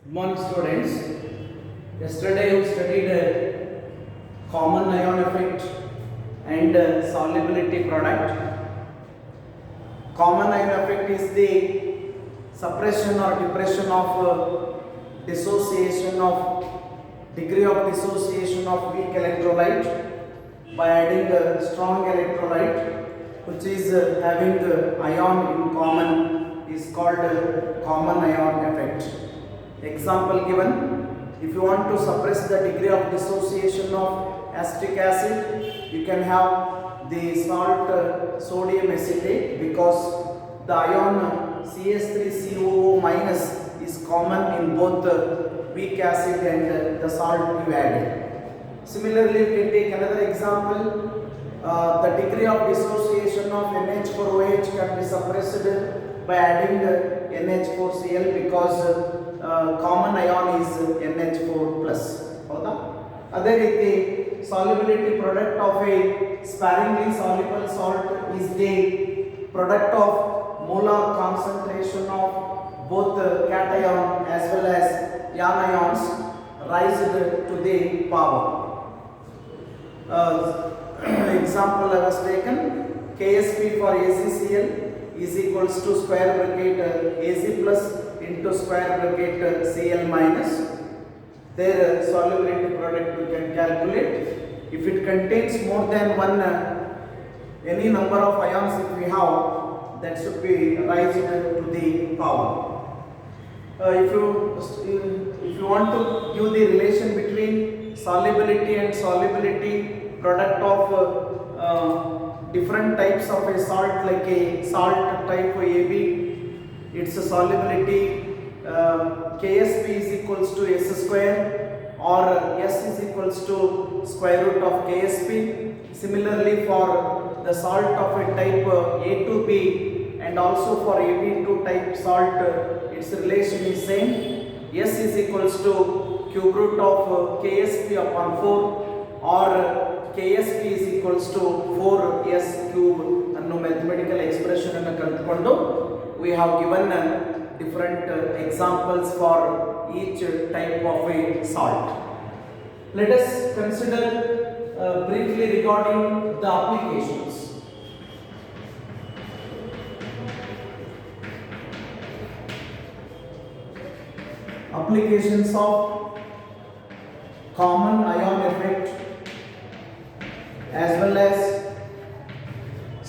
Good morning, students. Yesterday we studied common ion effect and solubility product. Common ion effect is the suppression or depression of dissociation of degree of dissociation of weak electrolyte by adding a strong electrolyte which is having ion in common is called common ion effect. Example given, if you want to suppress the degree of dissociation of acetic acid, you can have the salt sodium acetate because the ion CH3COO minus is common in both the weak acid and the salt you added. Similarly, we can take another example. The degree of dissociation of NH4OH can be suppressed by adding NH4Cl because common ion is NH4 plus. ಅದೇ ರೀತಿ solubility product of a sparingly soluble salt is the product of molar concentration of both cation as well as anions raised to the power. Example I was taken, KSP for ACCl is equals to square bracket AC plus into square bracket Cl minus. Their solubility product we can calculate. If it contains more than one any number of ions if we have, that should be raised to the power. If you want to give the relation between solubility and solubility product of different types of a salt, like a salt type AB, its solubility KSP is equals to S square or S is equals to square root of KSP. Similarly, for the salt of a type A2B and also for AB2 type salt, its relation is same. S is equals to cube root of KSP upon 4 or KSP is equals to 4S cube ಅನ್ನೋ mathematical expression ಅನ್ನು ಕಲಿತುಕೊಂಡು we have given different examples for each type of a salt. Let us consider briefly regarding the applications. Applications of common ion effect as well as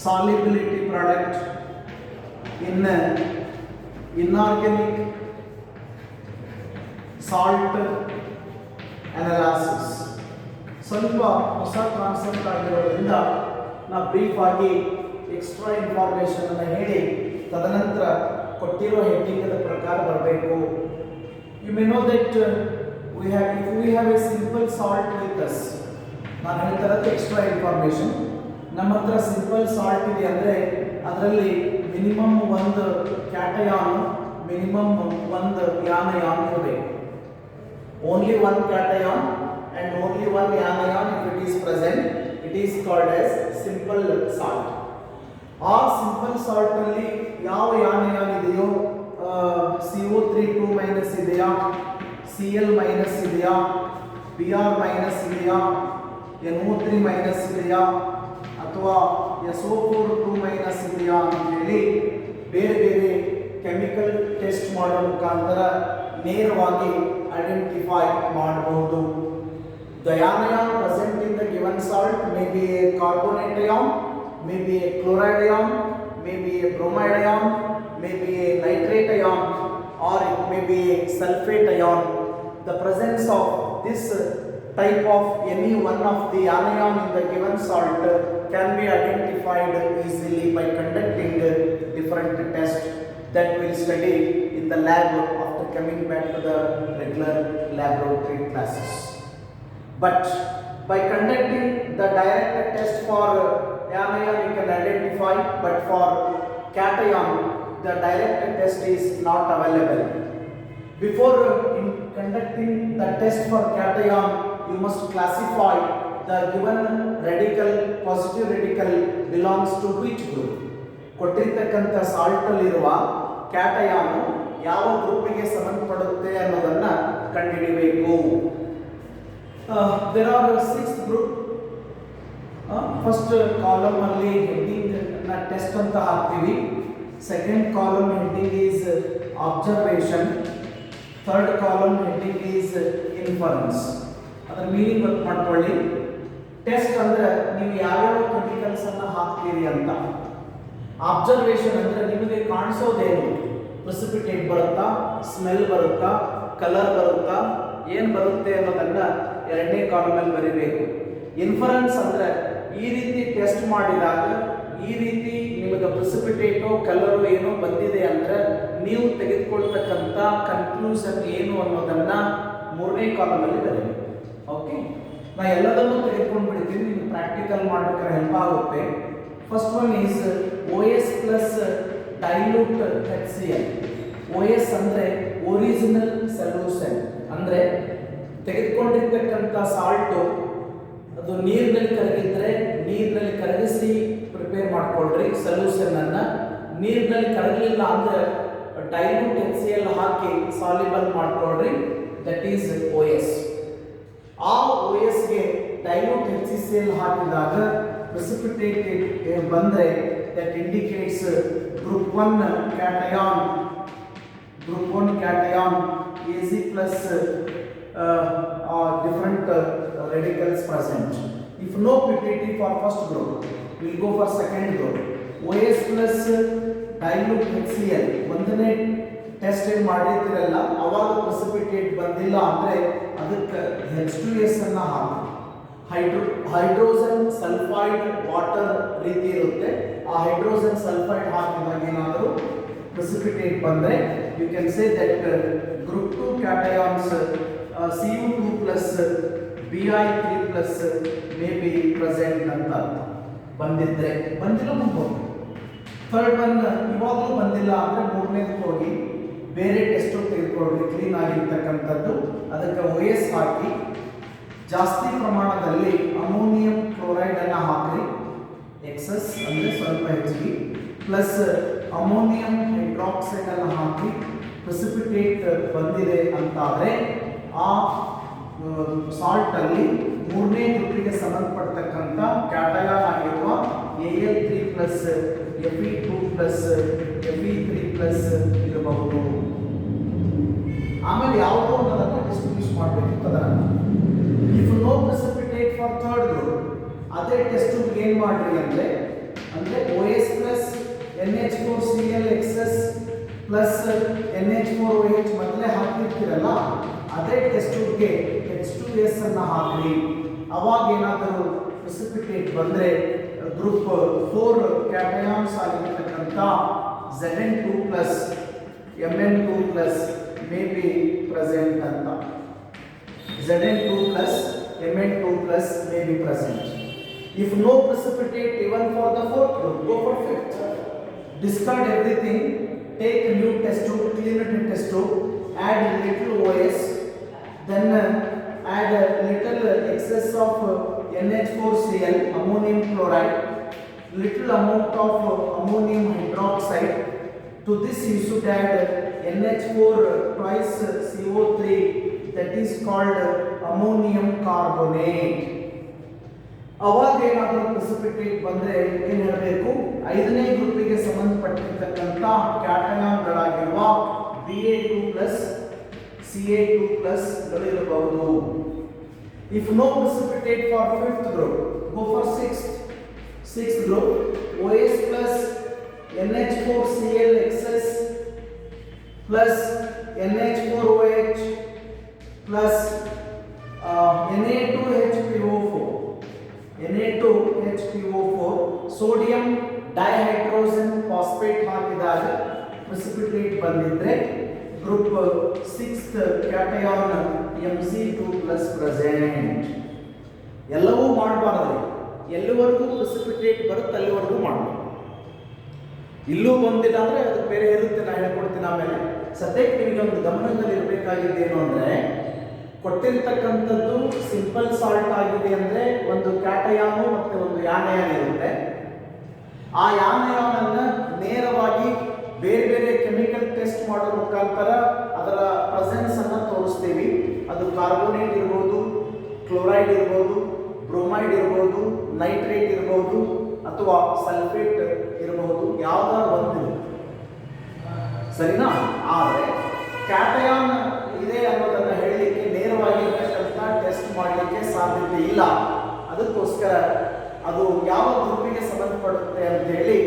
solubility product in inorganic salt analysis. ಸ್ವಲ್ಪ ಹೊಸ concept ಆಗಿರೋದ್ರಿಂದ ನಾವು brief ಆಗಿ extra information ಅನ್ನು ಹೇಳಿ ತದನಂತರ ಕೊಟ್ಟಿರೋ heading ಪ್ರಕಾರ ಬರಬೇಕು. You may know that we have a simple salt with us. ನಾನು ಹೇಳ್ತಿರೋದು ಎಕ್ಸ್ಟ್ರಾ ಇನ್ಫಾರ್ಮೇಷನ್. ನಮ್ಮ ಹತ್ರ ಸಿಂಪಲ್ ಸಾಲ್ಟ್ ಇದೆ ಅಂದರೆ ಅದರಲ್ಲಿ ಮಿನಿಮಮ್ ಒಂದು ಕ್ಯಾಟಯಾನ್ ಮಿನಿಮಮ್ ಒಂದು ಯಾನಯಾನ್ ಇರಬೇಕು. Only one cation and only one anion if it is present, it is called as simple salt. ಆ ಸಿಂಪಲ್ ಸಾಲ್ಟ್ ಅಲ್ಲಿ ಯಾವ anion ಇದೆಯೋ CO3 2- ಇದೆಯಾ, Cl- ಇದೆಯಾ, Br- ಇದೆಯಾ, NO3- ಇದೆಯಾ ಅಥವಾ SO4 2- ಇದೆಯಾ ಅಂತ ಹೇಳಿ ಬೇರೆ ಬೇರೆ ಕೆಮಿಕಲ್ ಟೆಸ್ಟ್ ಮಾಡೋ ಮುಖಾಂತರ ನೇರವಾಗಿ ಐಡೆಂಟಿಫೈ ಮಾಡಬಹುದು. The anion present in the given salt may be a carbonate ion, may be a chloride ion, may be a bromide ion, may be a nitrate ion, or it may be a sulfate ion. The presence of this type of any one of the anion in the given salt can be identified easily by conducting different tests that we'll study in the lab after coming back to the regular laboratory classes. But by conducting the direct test for anion you can identify, but for cation the direct test is not available. Before conducting the test for cation, you must classify the given radical, positive radical belongs to which group. ಕೊಟ್ಟಿರ್ತಕ್ಕಂಥ salt ಅಲ್ಲಿರುವ cation ಯಾವ ಗ್ರೂಪಿಗೆ ಸಂಬಂಧಪಡುತ್ತೆ ಅನ್ನೋದನ್ನ there are 6 group. First column ಅಲ್ಲಿ heading ನ test ಅಂತ ಹಾಕ್ತೀವಿ. Second column heading is observation. Third column heading is inference. ಅದರ meaning ಗೊತ್ತು ಮಾಡ್ಕೊಳ್ಳಿ. ಟೆಸ್ಟ್ ಅಂದ್ರೆ ನೀವು ಯಾವ್ಯಾವ ಕೆಮಿಕಲ್ಸ್ ಅನ್ನ ಹಾಕ್ತೀರಿ ಅಂತ. ಅಬ್ಸರ್ವೇಷನ್ ಅಂದ್ರೆ ನಿಮಗೆ ಕಾಣಿಸೋದೇನು, ಪ್ರೆಸಿಪಿಟೇಟ್ ಬರುತ್ತಾ, ಸ್ಮೆಲ್ ಬರುತ್ತಾ, ಕಲರ್ ಬರುತ್ತಾ, ಏನು ಬರುತ್ತೆ ಅನ್ನೋದನ್ನ ಎರಡನೇ ಕಾಲಮಲ್ಲಿ ಬರೀಬೇಕು. ಇನ್ಫರೆನ್ಸ್ ಅಂದ್ರೆ ಈ ರೀತಿ ಟೆಸ್ಟ್ ಮಾಡಿದಾಗ ಈ ರೀತಿ ನಿಮಗೆ ಪ್ರೆಸಿಪಿಟೇಟೋ ಕಲರು ಏನೋ ಬಂದಿದೆ ಅಂದ್ರೆ ನೀವು ತೆಗೆದುಕೊಳ್ತಕ್ಕಂಥ ಕನ್ಕ್ಲೂಷನ್ ಏನು ಅನ್ನೋದನ್ನ ಮೂರನೇ ಕಾಲಮಲ್ಲಿ ಬರೀಬೇಕು. ಓಕೆ, ನಾ ಎಲ್ಲದನ್ನೂ ತೆಗೆದುಕೊಂಡು ಬಿಡ್ತೀನಿ, ನಿಮ್ಗೆ ಪ್ರಾಕ್ಟಿಕಲ್ ಮಾಡ್ಬೇಕಾದ್ರೆ ಹೆಲ್ಪ್ ಆಗುತ್ತೆ. First one is OS plus dilute HCl. OS ಅಂದ್ರೆ ಒರಿಜಿನಲ್ ಸೊಲ್ಯೂಷನ್, ಅಂದ್ರೆ ತೆಗೆದುಕೊಂಡಿರ್ತಕ್ಕಂಥ ಸಾಲ್ಟು ಅದು ನೀರಿನಲ್ಲಿ ಕರಗಿದ್ರೆ ನೀರಿನಲ್ಲಿ ಕರಗಿಸಿ ಪ್ರಿಪೇರ್ ಮಾಡ್ಕೊಳ್ರಿ ಸೊಲ್ಯೂಷನ್ ಅನ್ನ. ನೀರಿನಲ್ಲಿ ಕರಗಲಿಲ್ಲ ಅಂದ್ರೆ ಡೈಲ್ಯೂಟ್ HCl ಹಾಕಿ ಸಾಲ್ಯುಬಲ್ ಮಾಡ್ಕೊಳ್ರಿ, ದಟ್ ಈಸ್ OS. ಆ OS ಗೆ ಡೈಲ್ಯೂಟ್ HCl ಹಾಕಿದಾಗ ಪ್ರೆಸಿಪಿಟೇಟ್ ಬಂದ್ರೆ that indicates group 1 cation, group 1 cation Ag plus different radicals present. If no PPT for first group, we will go for second group. OS plus dilute HCl ಒಂದನೇ test ಏನು ಮಾಡಿರ್ತೀರಲ್ಲ ಅವಾಗ precipitate ಬಂದಿಲ್ಲ ಅಂದ್ರೆ ಅದಕ್ಕೆ H2S ಅನ್ನ ಹಾಕಿ. Hydrogen sulphide water ರೀತಿ ಇರುತ್ತೆ. ಆ ಹೈಡ್ರೋಜನ್ ಸಲ್ಫೈಡ್ ಹಾಕಿದಾಗ ಏನಾದರೂ precipitate ಬಂದ್ರೆ you can say that group 2 cations Cu2 plus Bi3 plus may be present ಅಂತ ಬಂದಿದ್ರೆ, ಬಂದಿಲ್ಲ ಮುಂದೆ. ಥರ್ಡ್ ಒನ್ ಇವಾಗಲೂ ಬಂದಿಲ್ಲ ಅಂದ್ರೆ ಮೂರನೇದಕ್ಕೆ ಹೋಗಿ ಬೇರೆ ಟೆಸ್ಟ್ ತೆಗೆದುಕೊಳ್ಳಿ ಕ್ಲೀನ್ ಆಗಿರ್ತಕ್ಕಂಥದ್ದು. ಅದಕ್ಕೆ OS ಹಾಕಿ ಜಾಸ್ತಿ ಪ್ರಮಾಣದಲ್ಲಿ ಅಮೋನಿಯಂ ಕ್ಲೋರೈಡ್ ಅನ್ನ ಹಾಕಿ, ಎಕ್ಸಸ್ ಅಂದ್ರೆ ಸ್ವಲ್ಪ ಹೆಚ್ಚಿಗೆ, ಪ್ಲಸ್ ಅಮೋನಿಯಂ ಹೈಡ್ರಾಕ್ಸೈಡ್ ಅನ್ನು ಹಾಕಿ ಪ್ರೆಸಿಪಿಟೇಟ್ ಬಂದಿದೆ ಅಂತಾದರೆ ಆ ಸಾಲ್ಟ್ ಅಲ್ಲಿ ಮೂರನೇ ಗ್ರೂಪಿಗೆ ಸಂಬಂಧಪಟ್ಟತಕ್ಕಂಥ ಕ್ಯಾಟಯಾನ್ ಆಗಿರುವ Al3 plus Fe2 plus Fe3 plus ಇರಬಹುದು. ಆಮೇಲೆ ಯಾವುದೋ ಅನ್ನೋದನ್ನು ಡಿಸ್ಟಿಂಗ್ವಿಷ್ ಮಾಡಬೇಕು. ಅದನ್ನು if no precipitate for third group ಅದೇ ಟೆಸ್ಟ್ ಏನು ಮಾಡ್ರಿ ಅಂದ್ರೆ OS plus NH4Cl excess plus NH4OH ಮೊದಲೇ ಹಾಕಿರ್ತೀರಲ್ಲ ಅದೇ ಟೆಸ್ಟ್ಗೆ H2S ಅನ್ನ ಹಾಕಿ. ಅವಾಗ ಏನಾದರೂ ಪ್ರೆಸಿಪಿಟೇಟ್ ಬಂದರೆ ಗ್ರೂಪ್ 4 ಕ್ಯಾಟಯಾನ್ಸ್ ಆಗಿರ್ತಕ್ಕಂಥ Zn2 plus Mn2 plus may be present ಅಂತ. Zn2 plus Mn2 plus may be present. If no precipitate even for the fourth group, go for fifth. Discard everything, take a new test tube, clean it in test tube, add little OS, then add a little excess of NH4Cl, ammonium chloride, little amount of ammonium hydroxide. To this you should add NH4 twice CO3, that is called ammonium carbonate. ಅವಾಗ ಏನಾದರೂ precipitate ಬಂದರೆ ಏನು ಹೇಳಬೇಕು, 5ನೇ ಗ್ರೂಪಿಗೆ ಸಂಬಂಧಪಟ್ಟಿರ್ತಕ್ಕಂಥ ಕ್ಯಾಟಯಾನ್ಗಳಾಗಿರುವ Ba2 plus Ca2 plus ಗಳಿರಬಹುದು. If no precipitate for 5th group, go for 6th group. OS plus NH4Cl excess plus NH4OH plus Na2HPO4 sodium dihydrogen phosphate ಹಾಕಿದಾಗ ಪ್ರೆಸಿಪಿಟೇಟ್ ಬಂದಿದ್ರೆ group 6th cation Mc2 plus present. ಎಲ್ಲವೂ ಮಾಡಬಾರ್ದು, ಎಲ್ಲಿವರೆಗೂ precipitate ಬರುತ್ತೆ ಅಲ್ಲಿವರೆಗೂ ಮಾಡಬೇಕು. ಇಲ್ಲೂ ಬಂದಿಲ್ಲ ಅಂದರೆ ಅದು ಬೇರೆ ಇರುತ್ತೆ, ನಾನು ಹೇಳ್ಕೊಡ್ತೀನಿ ಆಮೇಲೆ. ಸದ್ಯಕ್ಕೆ ನಿಮಗೆ ಒಂದು ಗಮನದಲ್ಲಿ ಇರಬೇಕಾಗಿದ್ದೇನು ಅಂದರೆ, ಕೊಟ್ಟಿರ್ತಕ್ಕಂಥದ್ದು ಸಿಂಪಲ್ ಸಾಲ್ಟ್ ಆಗಿದೆ ಅಂದರೆ ಒಂದು ಕ್ಯಾಟಯಾನು ಮತ್ತು ಒಂದು ಯಾನಯಾನ್ ಇರುತ್ತೆ. ಆ ಯಾನಯಾನನ್ನು ನೇರವಾಗಿ ಬೇರೆ ಬೇರೆ ಕೆಮಿಕಲ್ ಟೆಸ್ಟ್ ಮಾಡೋ ಮುಖಾಂತರ ಅದರ ಪ್ರೆಸೆನ್ಸ್ ಅನ್ನು ತೋರಿಸ್ತೀವಿ. ಅದು ಕಾರ್ಬೋನೇಟ್ ಇರ್ಬೋದು, ಕ್ಲೋರೈಡ್ ಇರ್ಬೋದು, ಬ್ರೋಮೈಡ್ ಇರ್ಬೋದು, ನೈಟ್ರೇಟ್ ಇರ್ಬೋದು ಅಥವಾ ಸಲ್ಫೇಟ್ ಇರಬಹುದು, ಯಾವುದಾದ್ರು ಒಂದು ಸರಿನಾ. ಆದರೆ ಕ್ಯಾಟಯಾನ್ ಇದೆ ಅನ್ನೋದನ್ನು ಹೇಳಲಿಕ್ಕೆ ನೇರವಾಗಿರ್ತಕ್ಕಂಥ ಟೆಸ್ಟ್ ಮಾಡಲಿಕ್ಕೆ ಸಾಧ್ಯತೆ ಇಲ್ಲ. ಅದಕ್ಕೋಸ್ಕರ ಅದು ಯಾವ ಗ್ರೂಪಿಗೆ ಸಂಬಂಧಪಡುತ್ತೆ ಅಂತ ಹೇಳಿ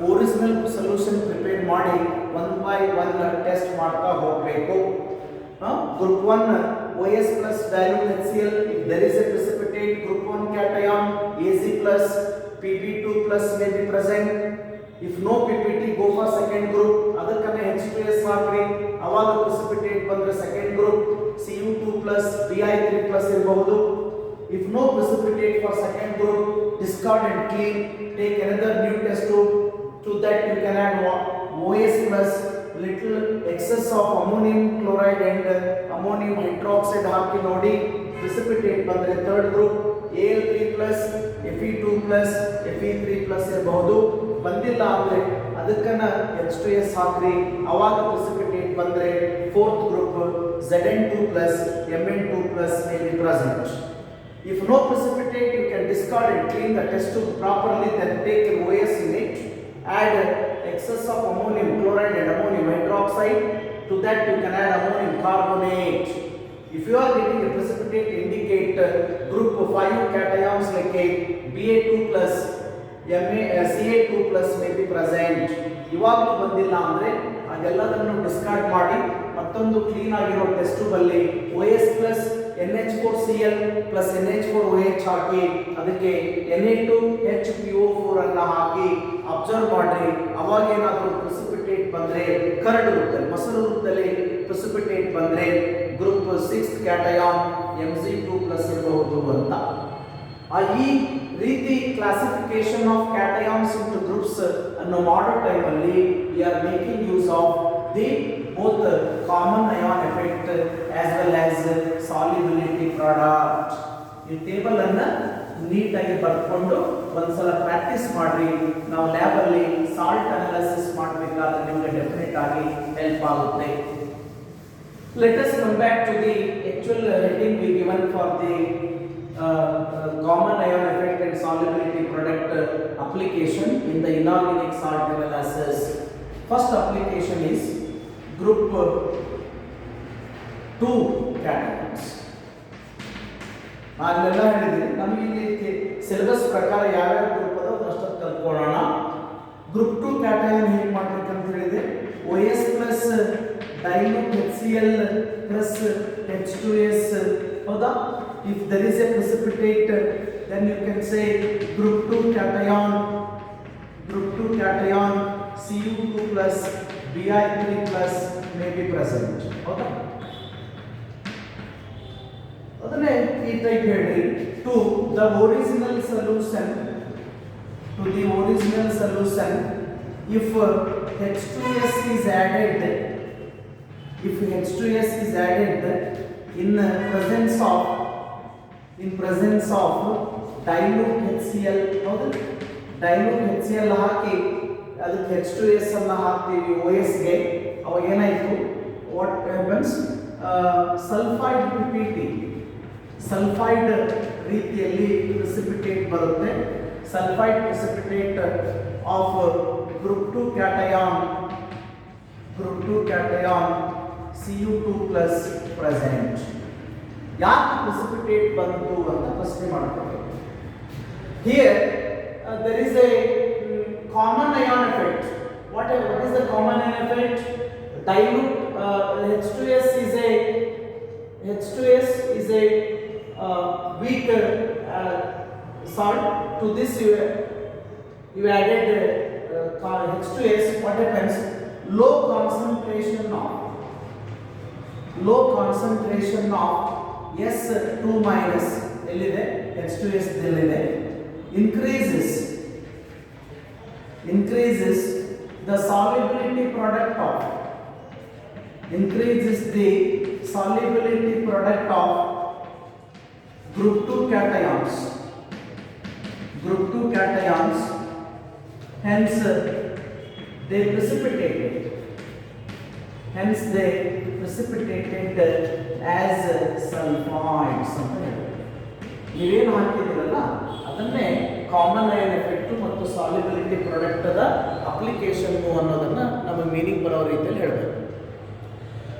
ಒರಿಜಿನಲ್ ಸೊಲ್ಯೂಷನ್ ಪ್ರಿಪೇರ್ ಮಾಡಿ 1 by 1 ಟೆಸ್ಟ್ ಮಾಡ್ತಾ ಹೋಗಬೇಕು. Group 1 OS plus dilute HCl, if there is a precipitate group 1 cation, Az plus Pb2 plus may be present. If no PPT, go for second group. ಅದಕ್ಕನೆ H2S ಹಾಕ್ರಿ, ಅವಾಗ precipitate ಬಂದ್ರೆ second group Cu2 plus Bi3 plus ಇರಬಹುದು. If no precipitate for second group, discard and clean. Take another new test tube. To that you can add OS plus little excess of ammonium chloride and ammonium hydroxide ಹಾಕಿ ನೋಡಿ. precipitate ಬಂದ್ರೆ third group Al3 plus Fe2 plus Fe3 plus ಇರಬಹುದು. ಬಂದಿಲ್ಲ ಅಂದ್ರೆ ಅದಕ್ಕನ H2S ಹಾಕ್ರಿ, ಅವಾಗ precipitate ಬಂದ್ರೆ fourth group Zn2 plus Mn2 plus may be present. If no precipitate, you can discard and clean the test tube properly, then take an OS in it, add excess of ammonium chloride and ammonium hydroxide. To that you can add ammonium carbonate. If you are getting a precipitate, indicate group 5 cations like a Ba2 plus Ca2 plus may be present. ಇವಾಗಲೂ ಬಂದಿಲ್ಲ ಅಂದರೆ ಅದೆಲ್ಲದನ್ನು discard ಮಾಡಿ ಮತ್ತೊಂದು clean ಆಗಿರೋ test tube ಅಲ್ಲಿ OS plus NH4Cl plus NH4OH ಹಾಕಿ ಅದಕ್ಕೆ Na2HPO4 ಅನ್ನ ಹಾಕಿ observe ಮಾಡಿ. ಅವಾಗ ಏನಾದರೂ ಪ್ರೆಸಿಪಿಟೇಟ್ ಬಂದ್ರೆ ಕರಡು ರೂಪದಲ್ಲಿ, ಮೊಸರು ರೂಪದಲ್ಲಿ ಪ್ರೆಸಿಪಿಟೇಟ್ ಬಂದ್ರೆ ಗ್ರೂಪ್ 6 ಕ್ಯಾಟಯಾನ್ Mg2+ ಇರಬಹುದು ಅಂತ. ಈ ರೀತಿ classification of cations into groups ಅನ್ನೋ ಮಾಡೋ ಟೈಮಲ್ಲಿ we are making use of the both common ion effect as well as solubility product. ಈ ಟೇಬಲ್ ಅನ್ನು ನೀಟಾಗಿ ಬರ್ಕೊಂಡು ಒಂದ್ಸಲ ಪ್ರಾಕ್ಟೀಸ್ ಮಾಡ್ರಿ. ನಾವು ಲ್ಯಾಬ್ ಅಲ್ಲಿ ಸಾಲ್ಟ್ ಅನಾಲಿಸಿಸ್ ಮಾಡಬೇಕಾದ್ರೆ ನಿಮಗೆ ಡೆಫಿನೆಟ್ ಆಗಿ ಹೆಲ್ಪ್ ಆಗುತ್ತೆ. Let us come back to the actual heading we given for the common ion effect and solubility product application in the inorganic salt analysis. First application is group 2 cations. ನಾನೆಲ್ಲ ಹೇಳಿದ್ದೀನಿ, ನಮಗೆ ಇಲ್ಲಿ syllabus ಪ್ರಕಾರ ಯಾವ್ಯಾವ group ಅದ ಅದಷ್ಟು ಕಲ್ತ್ಕೊಳ್ಳೋಣ. Group 2 cation ಹೇಗೆ ಮಾಡ್ಬೇಕಂತ ಹೇಳಿದೆ, OS plus dilute HCl plus H2S. ಹೌದಾ? If there is a precipitate, then you can say group 2 cation Cu2 plus Bi3 plus may be present. ಹೌದಾ? ಅದನ್ನೇ ಈ ಟೈಪ್ ಹೇಳಿ to the original solution if H2S is added in presence of dilute HCl. ಹೌದಾ? dilute HCl ಹಾಕಿ ಅದಕ್ಕೆ H2S ಅನ್ನು ಹಾಕ್ತೀವಿ OS ಗೆ. ಅವಾಗ ಏನಾಯಿತು, what happens, sulphide PPT, sulphide ರೀತಿಯಲ್ಲಿ ಪ್ರೆಸಿಪಿಟೇಟ್ ಬರುತ್ತೆ. Sulphide precipitate of group 2 cation Cu2 plus present. ಯಾಕೆ ಪ್ರೆಸಿಪಿಟೇಟ್ ಬಂತು ಅಂತ ಪ್ರಶ್ನೆ ಮಾಡ್ತಾರೆ. Here there is a common ion effect. What is the common ion effect? Dilute H2S is a weak salt. To this you added H2S. What happens? Low concentration of S2 minus ಎಲ್ಲಿದೆ, H2S ಎಲ್ಲಿದೆ, increases the solubility product of group 2 cations. Hence they precipitated as sulfides ಅಂತ ಹೇಳ್ತಾರೆ. ನೀವೇನು ಹಾಕಿದಿರಲ್ಲ ಅದನ್ನೇ common iron effect ಮತ್ತು solubility ಪ್ರಾಡಕ್ಟದ application ಅನ್ನೋದನ್ನ ನಮ್ಮ meaning ಬರೋ ರೀತಿಯಲ್ಲಿ ಹೇಳಬೇಕು.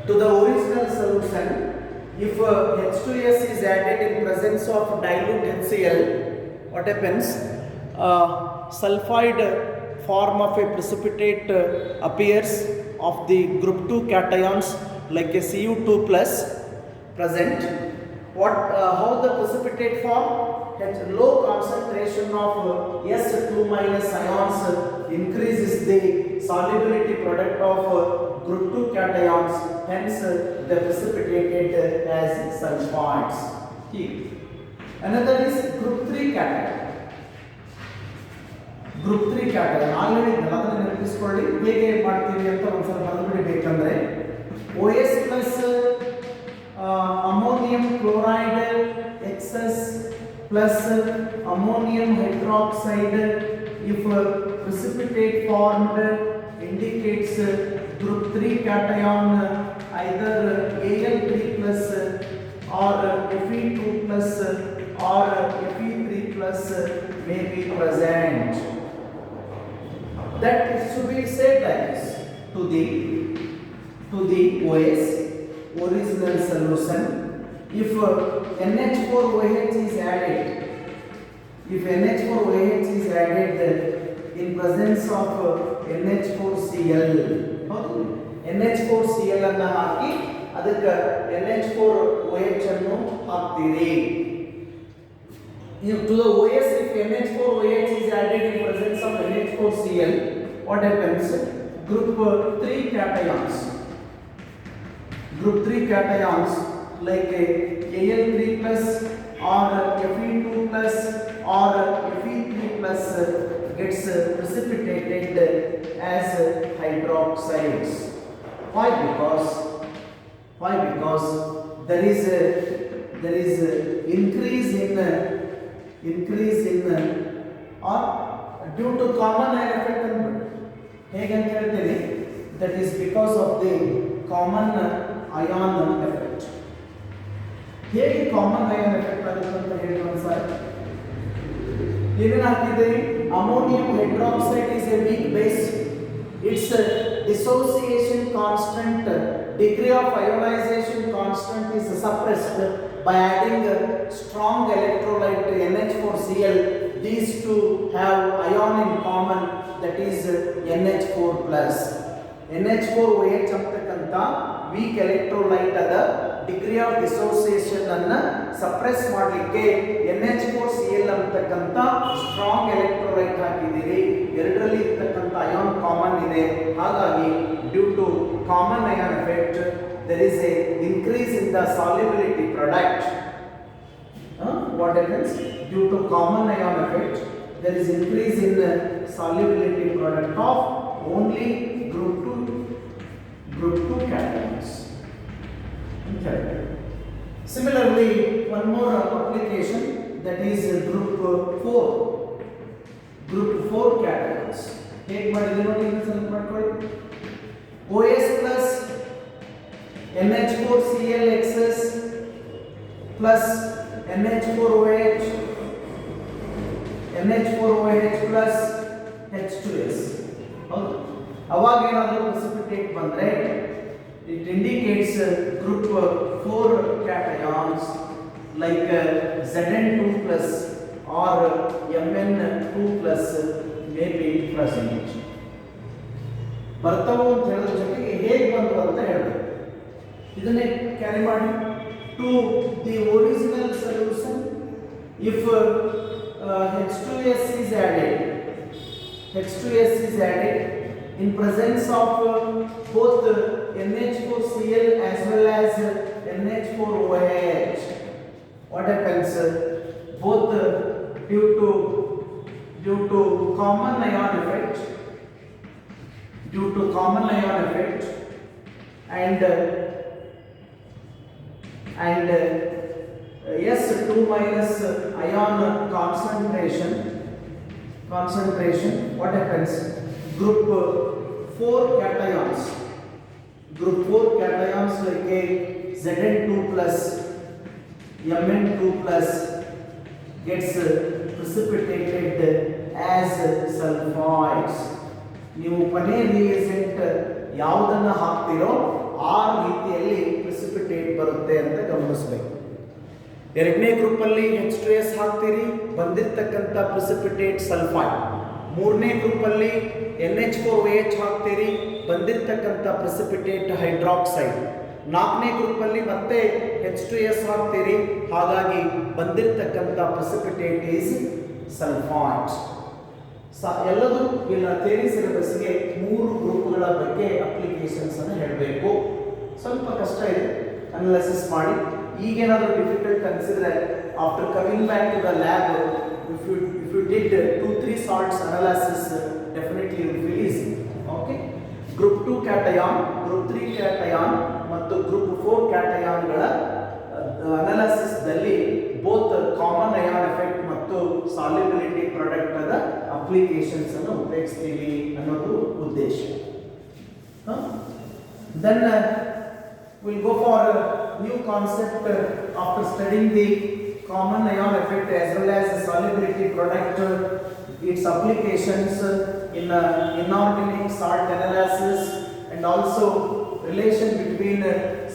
To the original solution, if H2S is added in presence of dilute HCl, what happens? Sulfide form of a precipitate appears of the group 2 cations like a Cu2 plus present. How the precipitate form? Low concentration of S2 minus ions increases the solubility product of group 2 cations, hence they precipitated as sulfides. Another is group 3 cation. Group 3 cation already ಅದನ್ನು ನೆನಪಿಸಿಕೊಳ್ಳಿ ಹೇಗೆ ಮಾಡ್ತೀವಿ ಅಂತ ಒಂದ್ಸಲ ಬರೆದುಬಿಡಬೇಕಂದ್ರೆ OS plus ammonium chloride excess plus ammonium hydroxide if precipitate formed indicates group 3 cation either Al3 plus or Fe2 plus or Fe3 plus may be present. That is to be said like this to the OS original solution. If NH4OH is added, in presence of NH4Cl, NH4Cl ಅನ್ನು ಹಾಕಿ ಅದಕ್ಕೆ NH4OH ಅನ್ನು ಹಾಕ್ತೀರಿ. To the OS, if NH4OH is added in presence of NH4Cl, what happens? Group 3 cations like Al3 plus or Fe2 plus or Fe3 plus gets precipitated as hydroxides. Why? Because there is increase in or due to common ion effect ಹೇಗೆ ಅಂತ ಹೇಳ್ತೀವಿ, that is because of the common ion effect. ಹೇಗೆ common ion effect ಆಗುತ್ತೆ ಅಂತ ಹೇಳಿ ಒಂದ್ಸಾರಿ ಏನೇನು ಹಾಕಿದ್ದೀವಿ? Ammonium hydroxide is a weak base. Its dissociation constant, degree of ionization constant is suppressed by adding a strong electrolyte NH4Cl. These two have ion in common, that is NH4 plus. NH4OH ಅಂತಕ್ಕಂಥ weak electrolyte ಅದ degree of dissociation ಅನ್ನ suppress ಮಾಡಲಿಕ್ಕೆ NH4Cl ಅಂತಕ್ಕಂಥ strong electrolyte ಹಾಕಿದ್ದೀರಿ. ಎರಡರಲ್ಲಿ ಇರ್ತಕ್ಕಂಥ ion common ಇದೆ. ಹಾಗಾಗಿ due to common ion effect there is a increase in the solubility product. What happens? Due to common ion effect, there is increase in the solubility product of only group 2 cations. Okay. Similarly, one more application, that is group 4 cations. ಹೇಗೆ ಮಾಡಿದ್ರೆ ನೋಡಿ ಇದನ್ನ select ಮಾಡ್ಕೊಳ್ಳಿ. OS plus NH4Cl excess plus NH4OH plus H2S. ಹೌದು, ಅವಾಗ ಏನಾದರೂ precipitate ಬಂದ್ರೆ it indicates group 4 cations like Zn2 plus or Mn2 plus may be present. ಬರ್ತಾವು ಅಂತ ಹೇಳಿದ್ರ ಜೊತೆಗೆ ಹೇಗೆ ಬಂತು ಅಂತ ಹೇಳಬೇಕು. ಇದನ್ನೇ ಕ್ಯಾರಿ ಮಾಡಿ to the original solution. If H2S is added in presence of both NH4Cl as well as NH4OH, what happens? Both due to common ion effect, and S2 minus ion concentration, what happens? Group 4 cations Group 4 cations like Zn2 plus Mn2 plus gets precipitated as sulfides. ನೀವು ಕೊನೆ reagent ಯಾವುದನ್ನು ಹಾಕ್ತಿರೋ ಆ ರೀತಿಯಲ್ಲಿ precipitate ಬರುತ್ತೆ ಅಂತ ಗಮನಿಸಬೇಕು. ಎರಡನೇ ಗ್ರೂಪಲ್ಲಿ H2S ಹಾಕ್ತೀರಿ, ಬಂದಿರತಕ್ಕಂಥ ಪ್ರಿಸಿಪಿಟೇಟ್ ಸಲ್ಫೈಡ್. ಮೂರನೇ ಗ್ರೂಪಲ್ಲಿ NH4OH ಹಾಕ್ತೀರಿ, ಬಂದಿರತಕ್ಕಂಥ ಪ್ರಿಸಿಪಿಟೇಟ್ ಹೈಡ್ರಾಕ್ಸೈಡ್. ನಾಲ್ಕನೇ ಗ್ರೂಪಲ್ಲಿ ಮತ್ತೆ H2S ಹಾಕ್ತೀರಿ, ಹಾಗಾಗಿ ಬಂದಿರತಕ್ಕಂಥ ಪ್ರಿಸಿಪಿಟೇಟ್ ಈಸ್ ಸಲ್ಫೈಡ್. ಎಲ್ಲದೂ ಇಲ್ಲ ಥಿಯರಿ ಸಿಲೆಬಸ್ಗೆ 3 ಗ್ರೂಪ್ಗಳ ಬಗ್ಗೆ ಅಪ್ಲಿಕೇಶನ್ಸ್ ಅನ್ನು ಹೇಳಬೇಕು. ಸ್ವಲ್ಪ ಕಷ್ಟ ಇದೆ, ಅನಾಲಿಸಿಸ್ ಮಾಡಿ. ಈಗೇನಾದರೂ ಡಿಫಿಕಲ್ಟ್ ಅನಿಸಿದ್ರೆ after coming back to the lab if you did 2-3 salts analysis definitely you feel easy. Okay, group 2 cation, group 3 cation ಮತ್ತು ಗ್ರೂಪ್ 4 ಕ್ಯಾಟಯಾನ್ಗಳ ಅನಾಲಿಸಿಸ್ದಲ್ಲಿ ಬೋತ್ ಕಾಮನ್ ಅಯಾನ್ ಎಫೆಕ್ಟ್ ಮತ್ತು ಸಾಲ್ಯುಬಿಲಿಟಿ ಪ್ರಾಡಕ್ಟ್ ಅದ ಅಪ್ಲಿಕೇಶನ್ಸ್ ಅನ್ನು ಉಪಯೋಗಿಸ್ತೀವಿ ಅನ್ನೋದು ಉದ್ದೇಶ. Then we'll go for a new concept after studying the common ion effect as well as the solubility product, its applications in inorganic salt analysis, and also relation between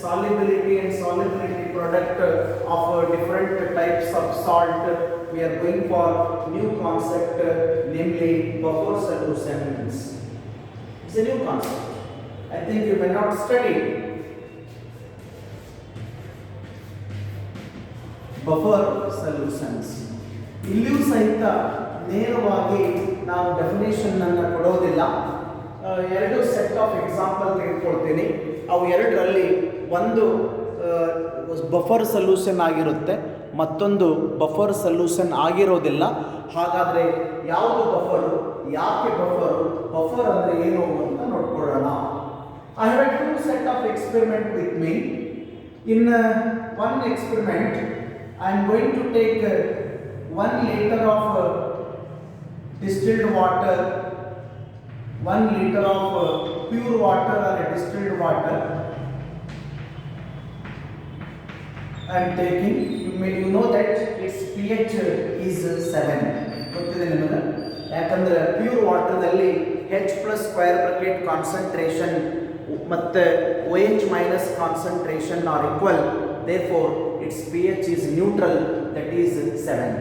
solubility and solubility product of different types of salt. We are going for new concept, namely buffer solutions. It's a new concept. I think you may not study buffer solutions. ಇಲ್ಲಿಯೂ ಸಹಿತ ನೇರವಾಗಿ ನಾವು definition ಅನ್ನು ಕೊಡೋದಿಲ್ಲ. 2 set of example ತೆಗೆದುಕೊಳ್ತೀನಿ. ಅವು ಎರಡರಲ್ಲಿ ಒಂದು buffer solution ಆಗಿರುತ್ತೆ, ಮತ್ತೊಂದು ಬಫರ್ ಸೊಲ್ಯೂಷನ್ ಆಗಿರೋದಿಲ್ಲ. ಹಾಗಾದರೆ ಯಾವುದು ಬಫರು, ಯಾಕೆ ಬಫರು, ಬಫರ್ ಅಂದರೆ ಏನು ಅಂತ ನೋಡ್ಕೊಳ್ಳೋಣ. I have 2 set of experiment with me. In one experiment I am going to take 1 liter of distilled water, 1 liter of pure water or distilled water. I am taking, you know that its pH is 7. ಗೊತ್ತಿದೆ ನಿಮಗೆ, ಯಾಕಂದ್ರೆ pure ವಾಟರ್ದಲ್ಲಿ H+ square bracket concentration ಮತ್ತು OH minus concentration are equal. Therefore its pH is neutral, that is 7.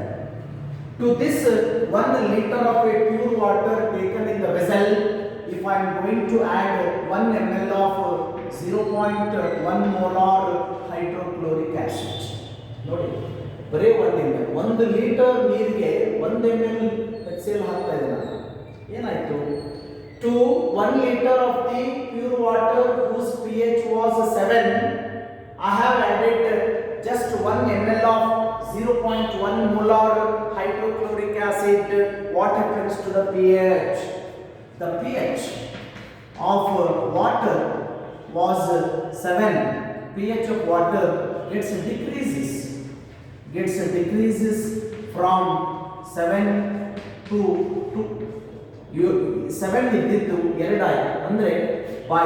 To this 1 liter of a pure water taken in the vessel, if I am going to add 1 ml of 0.1 molar hydrochloric acid. ನೋಡಿ, ಬರೀ 1 ml, 1 litre ನೀರಿಗೆ 1 ml HCl ಹಾಕ್ತಾ ಇದ್ದೀನಿ. ಏನಾಯಿತು? To 1 liter of the pure water whose pH was 7, I have added just 1 ml of 0.1 molar hydrochloric acid. What happens to the pH? The pH of water was 7. pH of water gets decreases from 7 to 7 ಇದ್ದಿದ್ದು 2 ಆಯಿತು. ಅಂದರೆ by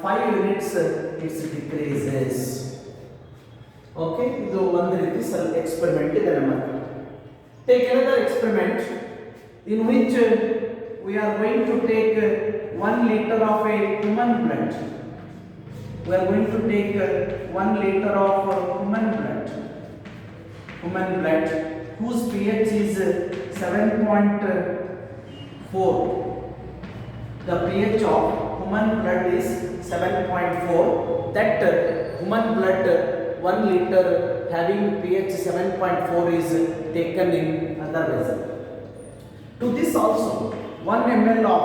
5 units it decreases. Okay, ಇದು ಒಂದು ರೀತಿ experiment ಇದೆ ನಮ್ಮಲ್ಲಿ. Take another experiment in which we are going to take 1 liter of a human blood. We are going to take 1 liter of human blood whose pH is 7.4. The pH of human blood is 7.4. That human blood 1 liter having pH 7.4 is taken in other vessel. To this also 1 ml of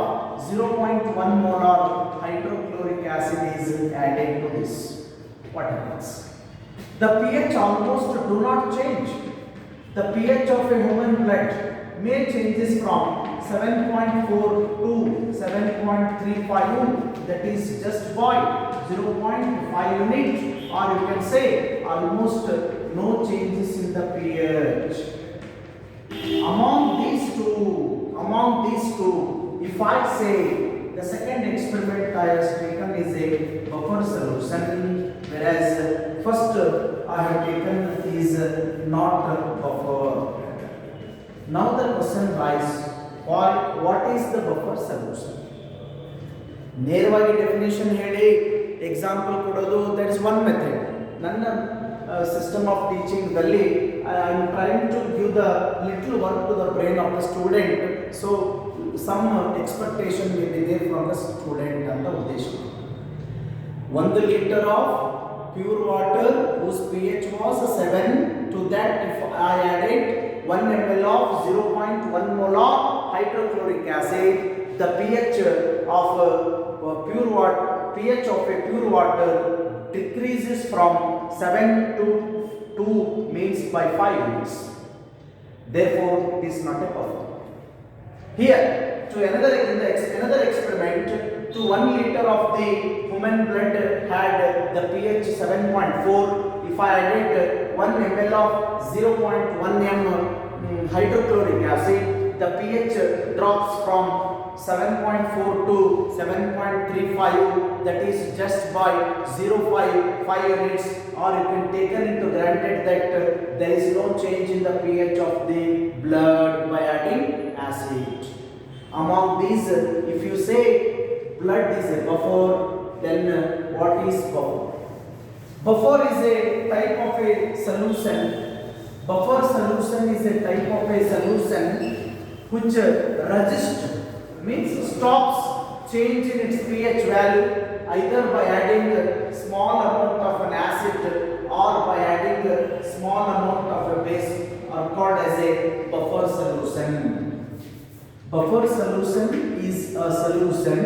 0.1 molar hydrochloric acid is added to this. What happens? The pH almost do not change. The pH of a human blood may changes from 7.4 to 7.35, that is just by 0.5 unit, or you can say almost no changes in the pH. Among these two, if I say the second experiment I have taken is a buffer solution, whereas first I have taken is not a buffer. Now the question arises, what is the buffer solution? ನೇರವಾಗಿ definition ಹೇಳಿ example ಕೊಡೋದು that is one method. ನನ್ನ system of ಟೀಚಿಂಗ್ದಲ್ಲಿ I am trying to give the little work to the brain of the student, so some expectation will be there from the student ಅಂತ ಉದ್ದೇಶ. 1 liter of pure water whose pH was 7, to that if I added 1 ml of 0.1 molar hydrochloric acid, the pH of pH of a pure water decreases from 7 to 2, means by 5 units. Therefore, it is not a buffer. Here, to another experiment, to 1 liter of the human blood had the pH 7.4. If I added 1 ml of 0.1 m hydrochloric acid, the pH drops from 7.4 to 7.35, that is just by 0.5 units, or you can take it into granted that there is no change in the pH of the blood by adding acid. Among these, if you say blood is a buffer, then what is buffer? Buffer is a type of a solution. Buffer solution is a type of a solution which resists, means stops change in its pH value either by adding a small amount of an acid or by adding a small amount of a base, are called as a buffer solution. Buffer solution is a solution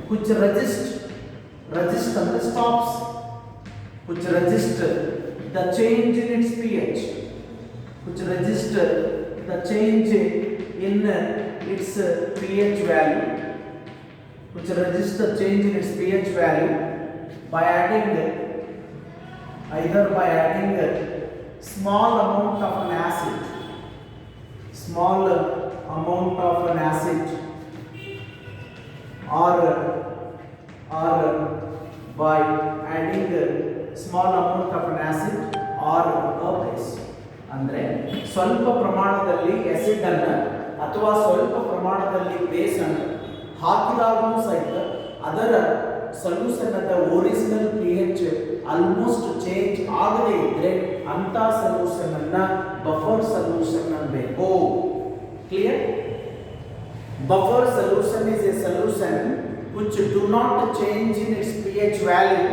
which resists and stops, which resists the change in its pH, which resists the change in its pH value, which resists the change in its pH value by adding either by adding a small amount of an acid, or by adding a small amount of an acid or a base. ಅಂದರೆ ಸ್ವಲ್ಪ ಪ್ರಮಾಣದಲ್ಲಿ acid ಅನ್ನು ಅಥವಾ ಸ್ವಲ್ಪ ಪ್ರಮಾಣದಲ್ಲಿ base ಅನ್ನು ಹಾಕಿದಾಗೂ ಸಹಿತ ಅದರ ಸೊಲ್ಯೂಷನ್ ಅದ ಒರಿಜಿನಲ್ pH ಆಲ್ಮೋಸ್ಟ್ ಚೇಂಜ್ ಆಗದೇ ಇದ್ರೆ ಅಂತ ಸೊಲ್ಯೂಷನ್ ಅನ್ನ ಬಫರ್ ಸೊಲ್ಯೂಷನ್ ಅನ್ನಬೇಕು. Clear? Buffer solution is a solution which do not change in its pH value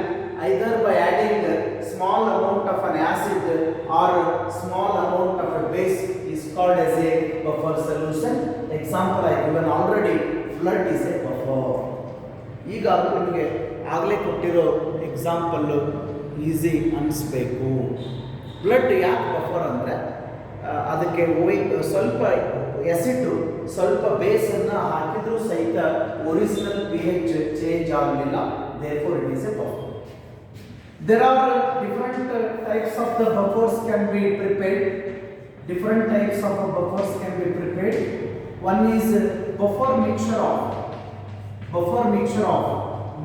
either by adding a small amount of an acid or a small amount of a base, is called as a buffer solution. Example I given already, blood is a buffer. ಈಗ ನಿಮಗೆ ಆಗಲೇ ಕೊಟ್ಟಿರೋ example easy ಅನಿಸ್ಬೇಕು. Blood ಯಾಕೆ buffer ಅಂದರೆ ಅದಕ್ಕೆ ಸ್ವಲ್ಪ acid ಸ್ವಲ್ಪ ಬೇಸನ್ನು ಹಾಕಿದ್ರೂ ಸಹಿತ ಒರಿಜಿನಲ್ pH ಚೇಂಜ್ ಆಗಲಿಲ್ಲ, therefore it is a buffer. There are different types of the buffers can be prepared. Different types of buffers can be prepared. One is buffer mixture of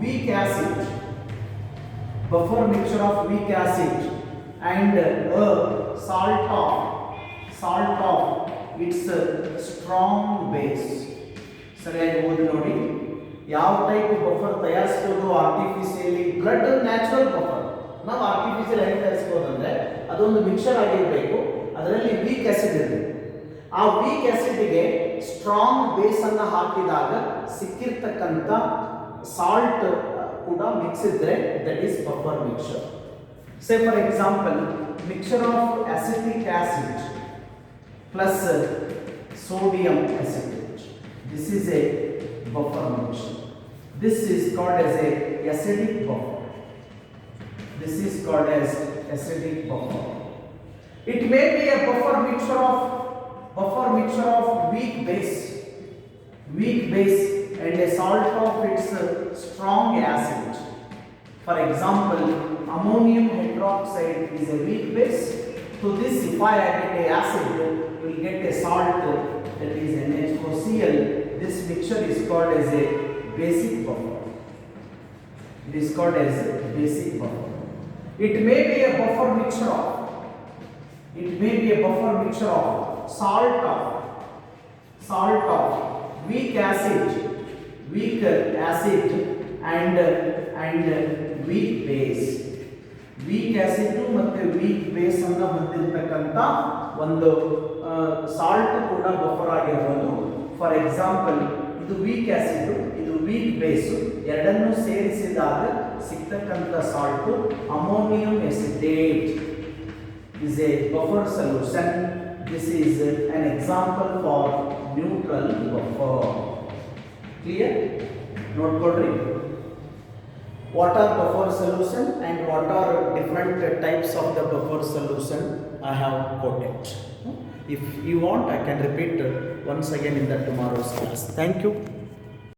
weak acid, and salt of its strong base. ಸರಿಯಾಗಿ ಓದಿ ನೋಡಿ. ಯಾವ type buffer ತಯಾರಿಸಬಹುದು artificially? Blood natural buffer. ನಾವು artificial ಹೆಂಗೆ ತಯಾರಿಸಬಹುದು ಅಂದರೆ ಅದೊಂದು ಮಿಕ್ಸರ್ ಆಗಿರಬೇಕು, ಅದರಲ್ಲಿ ವೀಕ್ ಆಸಿಡ್ ಇರಬೇಕು. ಆ ವೀಕ್ ಆಸಿಡ್ಗೆ ಸ್ಟ್ರಾಂಗ್ ಬೇಸ್ ಅನ್ನು ಹಾಕಿದಾಗ ಸಿಕ್ಕಿರ್ತಕ್ಕಂಥ ಸಾಲ್ಟ್ ಕೂಡ ಮಿಕ್ಸ್ ಇದ್ರೆ that is buffer mixer. Say for example, mixer of acetic acid plus sodium acetate. This is a buffer mixture. This is called as a acidic buffer. It may be a buffer mixture of weak base and a salt of its strong acid. For example, ammonium hydroxide is a weak base. To this, if I add a acid, we will get a salt, that is NH4Cl. this mixture is called as a basic buffer. It is called as a basic buffer. It may be a buffer mixture of salt of weak acid and weak base. Weak acid ಮತ್ತು weak base ಅನ್ನು ಹೊಂದಿರತಕ್ಕಂಥ ಒಂದು salt ಕೂಡ buffer ಆಗಿರ್ಬೋದು. For example, ಇದು weak acid, ಇದು weak base, ಎರಡನ್ನೂ ಸೇರಿಸಿದಾಗ ಸಿಗ್ತಕ್ಕಂಥ salt ammonium acetate is a buffer solution. This is an example for neutral buffer. Clear? Note kodri. What are buffer solution and what are different types of the buffer solution I have quoted. If you want, I can repeat once again in the tomorrow's class. Thank you.